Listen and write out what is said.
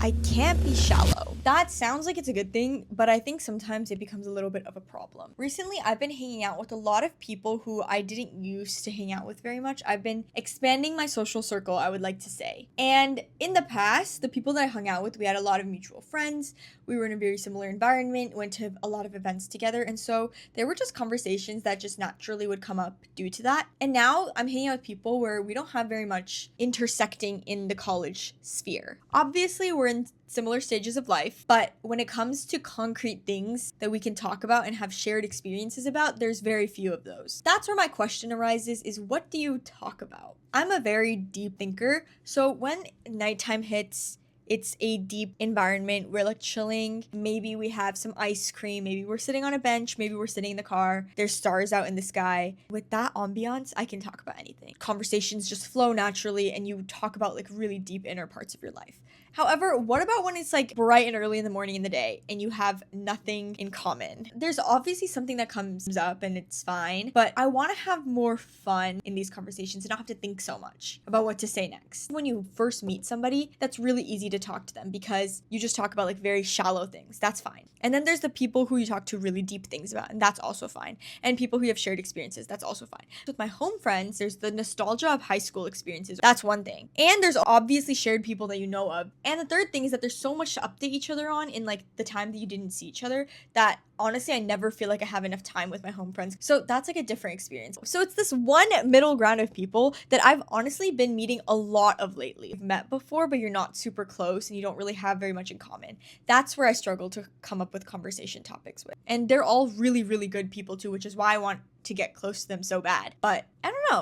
I can't be shallow. That sounds like it's a good thing, but I think sometimes it becomes a little bit of a problem. Recently, I've been hanging out with a lot of people who I didn't used to hang out with very much. I've been expanding my social circle, I would like to say. And in the past, the people that I hung out with, we had a lot of mutual friends. We were in a very similar environment, went to a lot of events together. And so there were just conversations that just naturally would come up due to that. And now I'm hanging out with people where we don't have very much intersecting in the college sphere. Obviously, we're in similar stages of life, but when it comes to concrete things that we can talk about and have shared experiences about, there's very few of those. That's where my question arises, is what do you talk about? I'm a very deep thinker, so when nighttime hits, it's a deep environment. We're like chilling. Maybe we have some ice cream. Maybe we're sitting on a bench. Maybe we're sitting in the car. There's stars out in the sky. With that ambiance, I can talk about anything. Conversations just flow naturally and you talk about like really deep inner parts of your life. However, what about when it's like bright and early in the morning in the day and you have nothing in common? There's obviously something that comes up and it's fine, but I want to have more fun in these conversations and not have to think so much about what to say next. When you first meet somebody, that's really easy to talk to them because you just talk about like very shallow things. That's fine. And then there's the people who you talk to really deep things about, and that's also fine. And people who have shared experiences, that's also fine. With my home friends, there's the nostalgia of high school experiences. That's one thing. And there's obviously shared people that you know of. And the third thing is that there's so much to update each other on in like the time that you didn't see each other that honestly I never feel like I have enough time with my home friends. So that's like a different experience. So it's this one middle ground of people that I've honestly been meeting a lot of lately. You've met before, but you're not super close and you don't really have very much in common. That's where I struggle to come up with conversation topics with. And they're all really, really good people too, which is why I want to get close to them so bad. But I don't know.